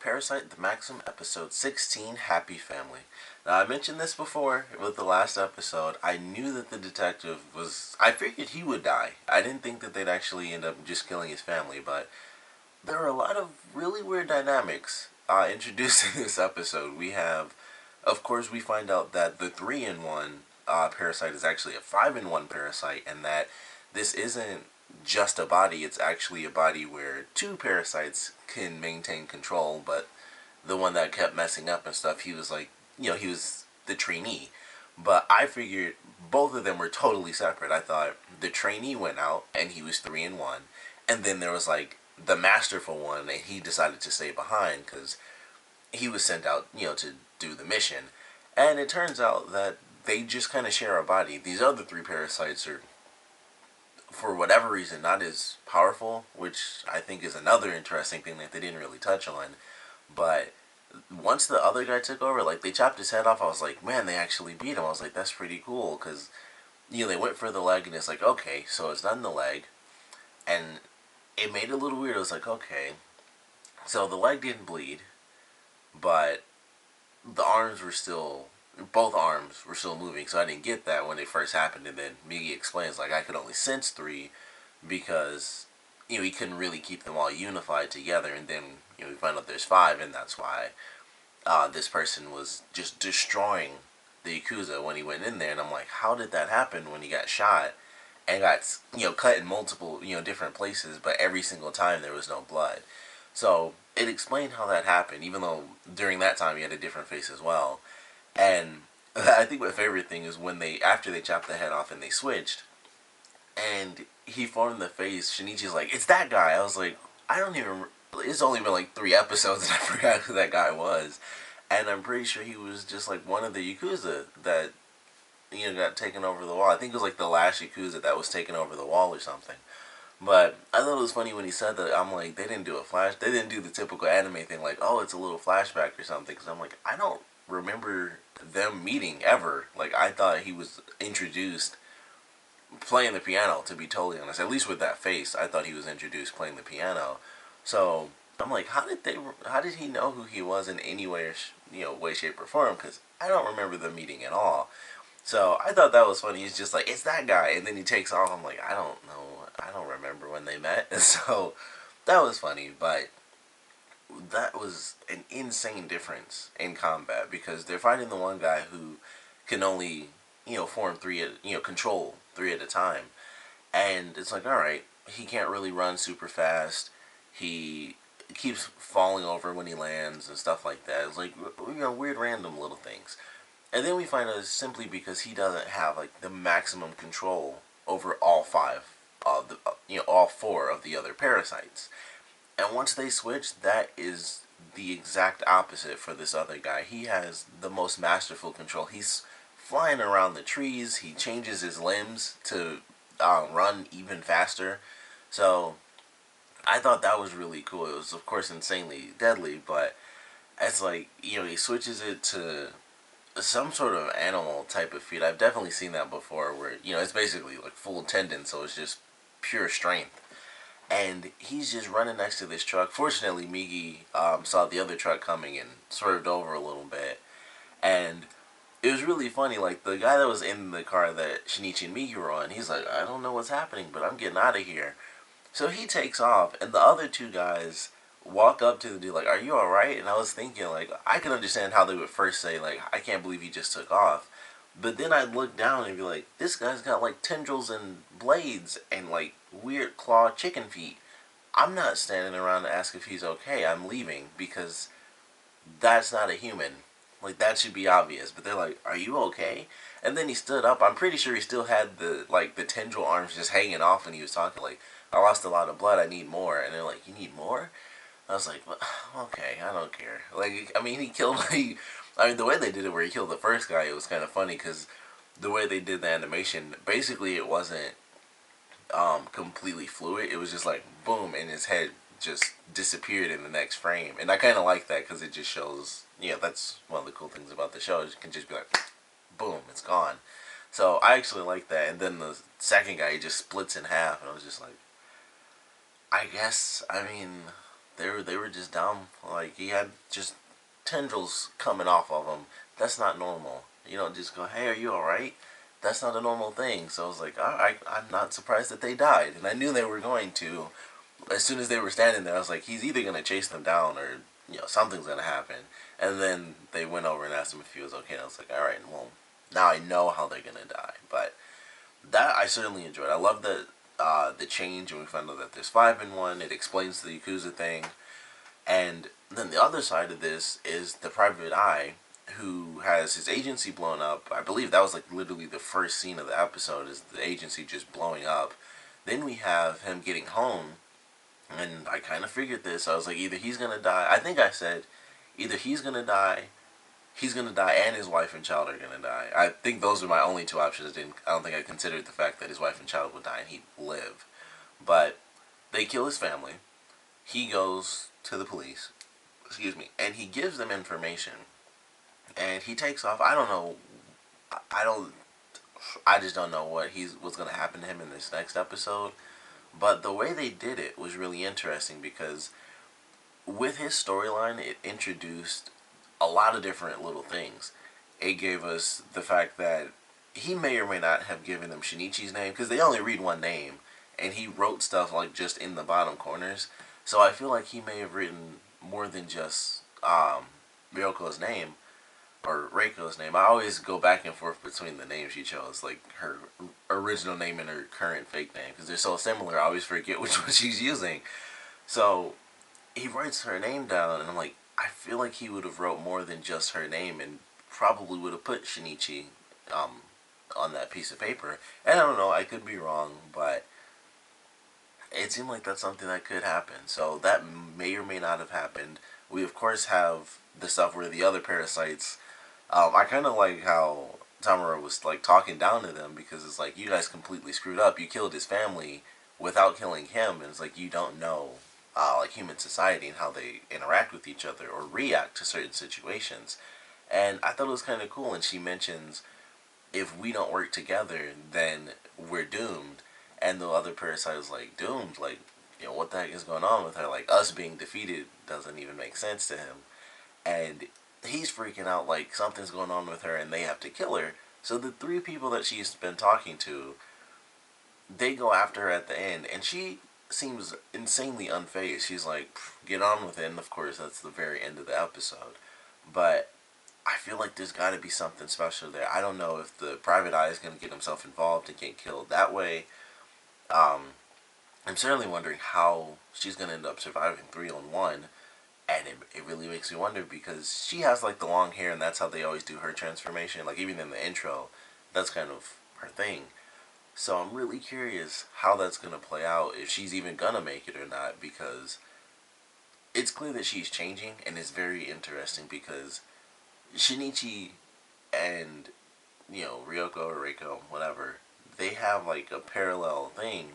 Parasyte the Maxim, episode 16, Happy Family. Now, I mentioned this before with the last episode. I knew that the detective was... I figured he would die. I didn't think that they'd actually end up just killing his family, but there are a lot of really weird dynamics introduced in this episode. We have, of course, we find out that the 3-in-1 parasite is actually a 5-in-1 parasite, and that this isn't just a body, it's actually a body where two parasites can maintain control, but the one that kept messing up and stuff, he was like, he was the trainee. But I figured both of them were totally separate. I thought the trainee went out and he was 3-in-1, and then there was like the masterful one, and he decided to stay behind because he was sent out, to do the mission. And it turns out that they just kind of share a body. These other three parasites are, for whatever reason, not as powerful, which I think is another interesting thing that they didn't really touch on. But once the other guy took over, like, they chopped his head off, I was like, man, they actually beat him. I was like, that's pretty cool, because, they went for the leg, and it's like, okay, so it's not in the leg, and it made it a little weird. It was like, okay, so the leg didn't bleed, but the arms were still... both arms were still moving, so I didn't get that when it first happened. And then Migi explains, like, I could only sense 3 because, he couldn't really keep them all unified together. And then, we find out there's 5, and that's why this person was just destroying the Yakuza when he went in there. And I'm like, how did that happen when he got shot and got, cut in multiple, different places, but every single time there was no blood? So it explained how that happened, even though during that time he had a different face as well. And I think my favorite thing is when after they chopped the head off and they switched, and he formed the face, Shinichi's like, it's that guy. I was like, I don't even, it's only been like 3 episodes and I forgot who that guy was. And I'm pretty sure he was just like one of the Yakuza that, got taken over the wall. I think it was like the last Yakuza that was taken over the wall or something. But I thought it was funny when he said that. I'm like, they didn't do the typical anime thing like, oh, it's a little flashback or something. Because I'm like, I don't remember them meeting ever. Like, I thought he was introduced playing the piano, to be totally honest. At least with that face, I thought he was introduced playing the piano. So I'm like, how did he know who he was in any way, way, shape, or form? Because I don't remember them meeting at all. So I thought that was funny. He's just like, it's that guy, and then he takes off. I'm like, I don't know, I don't remember when they met. And so that was funny, but that was an insane difference in combat, because they're fighting the one guy who can only, form 3, control 3 at a time. And it's like, alright, he can't really run super fast. He keeps falling over when he lands and stuff like that. It's like, weird random little things. And then we find out it's simply because he doesn't have, like, the maximum control over all 5 of the, all 4 of the other parasites. And once they switch, that is the exact opposite for this other guy. He has the most masterful control. He's flying around the trees. He changes his limbs to run even faster. So I thought that was really cool. It was, of course, insanely deadly, but it's like, he switches it to some sort of animal type of feat. I've definitely seen that before where, it's basically like full tendon, so it's just pure strength. And he's just running next to this truck. Fortunately, Migi saw the other truck coming and swerved over a little bit. And it was really funny. Like, the guy that was in the car that Shinichi and Migi were on, he's like, I don't know what's happening, but I'm getting out of here. So he takes off, and the other 2 guys walk up to the dude like, are you alright? And I was thinking, like, I can understand how they would first say, like, I can't believe he just took off. But then I'd look down and be like, this guy's got, like, tendrils and blades and, like, weird claw chicken feet. I'm not standing around to ask if he's okay. I'm leaving, because that's not a human. Like, that should be obvious. But they're like, are you okay? And then he stood up. I'm pretty sure he still had the tendril arms just hanging off when he was talking. Like, I lost a lot of blood. I need more. And they're like, you need more? I was like, okay, I don't care. Like, I mean, he killed, the way they did it where he killed the first guy, it was kind of funny, because the way they did the animation, basically it wasn't completely fluid. It was just like, boom, and his head just disappeared in the next frame. And I kind of like that, because it just shows, that's one of the cool things about the show. It can just be like, boom, it's gone. So I actually like that. And then the second guy, he just splits in half, and I was just like, I guess, I mean, they were just dumb. Like he had just tendrils coming off of him. That's not normal. You don't just go, hey, are you all right? That's not a normal thing. So I was like, I'm not surprised that they died, and I knew they were going to. As soon as they were standing there, I was like, he's either gonna chase them down or something's gonna happen. And then they went over and asked him if he was okay. And I was like, all right, well, now I know how they're gonna die. But that I certainly enjoyed. I love the change, and we found out that there's 5 in 1. It explains the Yakuza thing, and then the other side of this is the private eye who has his agency blown up. I believe that was like literally the first scene of the episode is the agency just blowing up. Then we have him getting home, and I kind of figured this. I was like, either he's gonna die. I think I said either he's gonna die, and his wife and child are gonna die. I think those are my only two options. I don't think I considered the fact that his wife and child would die and he'd live. But they kill his family. He goes to the police, excuse me, and he gives them information. And he takes off. I don't know. I don't. I just don't know what's gonna happen to him in this next episode. But the way they did it was really interesting because with his storyline, it introduced a lot of different little things. It gave us the fact that he may or may not have given them Shinichi's name because they only read one name, and he wrote stuff like just in the bottom corners. So I feel like he may have written more than just Ryoko's name or Reiko's name. I always go back and forth between the names she chose, like her original name and her current fake name, because they're so similar. I always forget which one she's using. So he writes her name down, and I'm like, I feel like he would have wrote more than just her name, and probably would have put Shinichi um, on that piece of paper. And I don't know, I could be wrong, but it seemed like that's something that could happen. So that may or may not have happened. We of course have the stuff where the other parasites. I kind of like how Tamura was like talking down to them because it's like you guys completely screwed up. You killed his family without killing him, and it's like you don't know like human society and how they interact with each other or react to certain situations. And I thought it was kind of cool. And she mentions if we don't work together, then we're doomed. And the other parasite was like, doomed? Like, what the heck is going on with her? Like, us being defeated doesn't even make sense to him. And he's freaking out like something's going on with her and they have to kill her. So the 3 people that she's been talking to, they go after her at the end. And she seems insanely unfazed. She's like, get on with it. And of course, that's the very end of the episode. But I feel like there's got to be something special there. I don't know if the private eye is going to get himself involved and get killed that way. I'm certainly wondering how she's going to end up surviving 3-on-1. And it really makes me wonder because she has like the long hair and that's how they always do her transformation. Like even in the intro, that's kind of her thing. So I'm really curious how that's going to play out, if she's even going to make it or not, because it's clear that she's changing, and it's very interesting because Shinichi and, Ryoko or Reiko, whatever, they have like a parallel thing.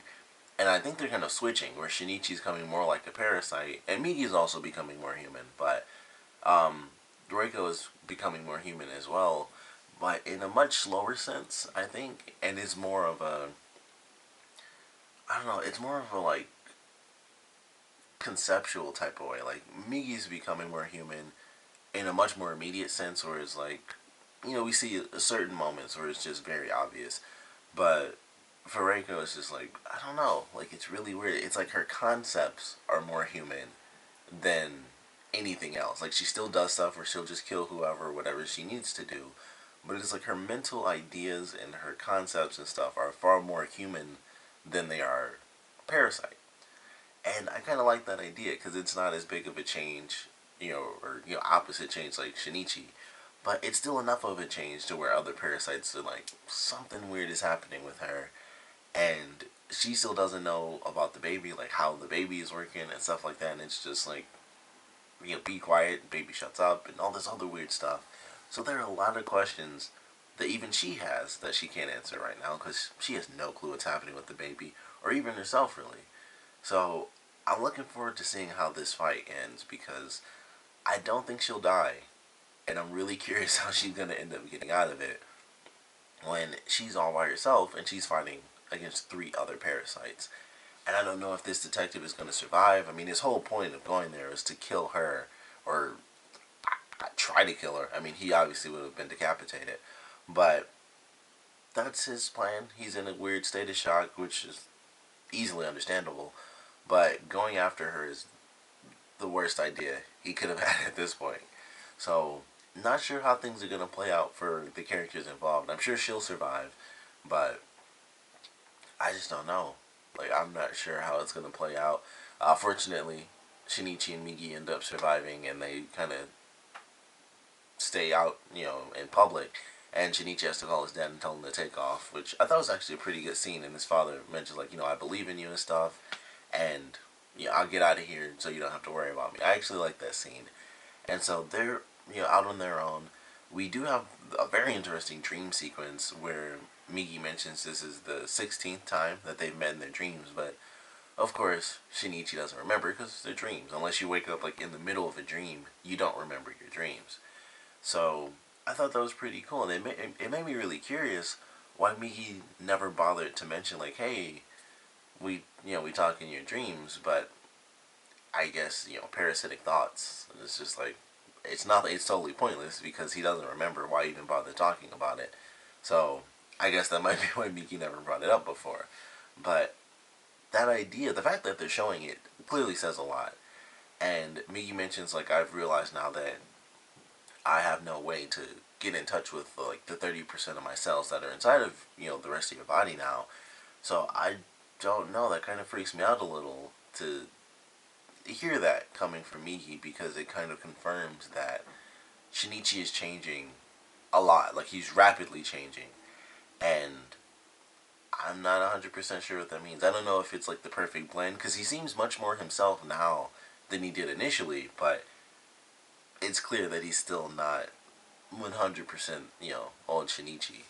And I think they're kind of switching, where Shinichi's coming more like a parasite, and Migi's also becoming more human, but Reiko is becoming more human as well, but in a much slower sense, I think, and it's more of a, I don't know, it's more of a like conceptual type of way. Like Migi's becoming more human in a much more immediate sense, where it's like, we see certain moments where it's just very obvious, but for Reiko, it's just like, I don't know, like it's really weird. It's like her concepts are more human than anything else. Like she still does stuff where she'll just kill whoever, whatever she needs to do, but it's like her mental ideas and her concepts and stuff are far more human than they are parasite. And I kind of like that idea because it's not as big of a change, or opposite change like Shinichi, but it's still enough of a change to where other parasites are like, something weird is happening with her, and she still doesn't know about the baby, like how the baby is working and stuff like that. And it's just like, be quiet, baby shuts up, and all this other weird stuff. So there are a lot of questions that even she has that she can't answer right now because she has no clue what's happening with the baby or even herself really. So I'm looking forward to seeing how this fight ends because I don't think she'll die, and I'm really curious how she's gonna end up getting out of it when she's all by herself and she's fighting against 3 other parasites. And I don't know if this detective is going to survive. I mean, his whole point of going there is to kill her, or try to kill her. I mean, he obviously would have been decapitated. But that's his plan. He's in a weird state of shock, which is easily understandable. But going after her is the worst idea he could have had at this point. So, not sure how things are going to play out for the characters involved. I'm sure she'll survive, but I just don't know. Like, I'm not sure how it's going to play out. Fortunately, Shinichi and Migi end up surviving, and they kind of stay out, in public. And Shinichi has to call his dad and tell him to take off, which I thought was actually a pretty good scene. And his father mentions, like, I believe in you and stuff, and I'll get out of here so you don't have to worry about me. I actually like that scene. And so they're, out on their own. We do have a very interesting dream sequence where Migi mentions this is the 16th time that they've met in their dreams, but of course Shinichi doesn't remember because they're dreams. Unless you wake up like in the middle of a dream, you don't remember your dreams. So I thought that was pretty cool, and it made me really curious why Migi never bothered to mention, like, hey, we talk in your dreams, but I guess parasitic thoughts. It's just like it's totally pointless because he doesn't remember why he even bother talking about it. So I guess that might be why Miki never brought it up before. But that idea, the fact that they're showing it, clearly says a lot. And Migi mentions, like, I've realized now that I have no way to get in touch with like the 30% of my cells that are inside of the rest of your body now. So I don't know. That kind of freaks me out a little to hear that coming from Migi, because it kind of confirms that Shinichi is changing a lot. Like, he's rapidly changing, and I'm not 100% sure what that means. I don't know if it's like the perfect blend, because he seems much more himself now than he did initially, but it's clear that he's still not 100% old Shinichi.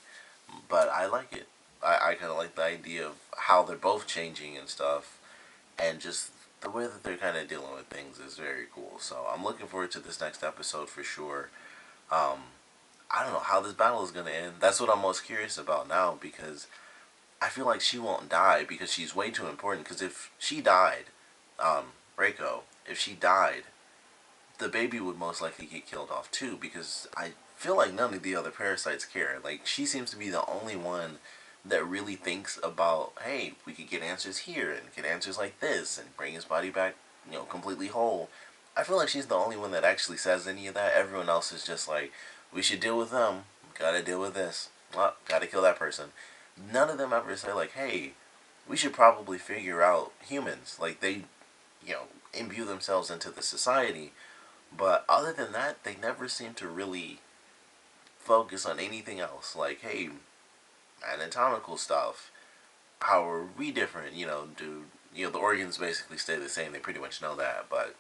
But I like it. I kind of like the idea of how they're both changing and stuff, and just the way that they're kind of dealing with things is very cool. So I'm looking forward to this next episode for sure. Um, I don't know how this battle is going to end. That's what I'm most curious about now, because I feel like she won't die because she's way too important. Because if she died, Reiko, if she died, the baby would most likely get killed off too, because I feel like none of the other parasites care. Like, she seems to be the only one that really thinks about, hey, we could get answers here and get answers like this and bring his body back, completely whole. I feel like she's the only one that actually says any of that. Everyone else is just like, we should deal with them. Gotta deal with this. Well, gotta kill that person. None of them ever say, like, hey, we should probably figure out humans. Like, they, imbue themselves into the society. But other than that, they never seem to really focus on anything else. Like, hey, anatomical stuff. How are we different? Do the organs basically stay the same? They pretty much know that, but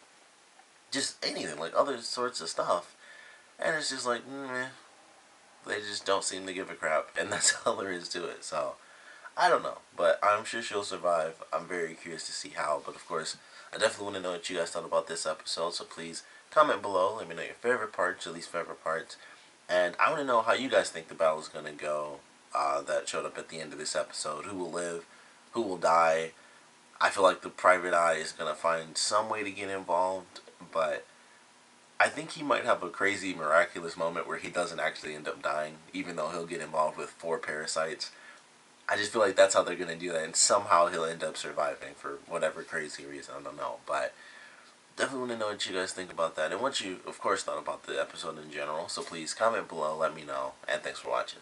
just anything like other sorts of stuff, and it's just like, they just don't seem to give a crap, and that's all there is to it. So I don't know, but I'm sure she'll survive. I'm very curious to see how, but of course, I definitely want to know what you guys thought about this episode. So please comment below. Let me know your favorite parts, your least favorite parts, and I want to know how you guys think the battle is gonna go. That showed up at the end of this episode. Who will live? Who will die? I feel like the private eye is going to find some way to get involved, but I think he might have a crazy, miraculous moment where he doesn't actually end up dying, even though he'll get involved with 4 parasites. I just feel like that's how they're going to do that, and somehow he'll end up surviving for whatever crazy reason. I don't know, but definitely want to know what you guys think about that, and what you, of course, thought about the episode in general. So please comment below, let me know, and thanks for watching.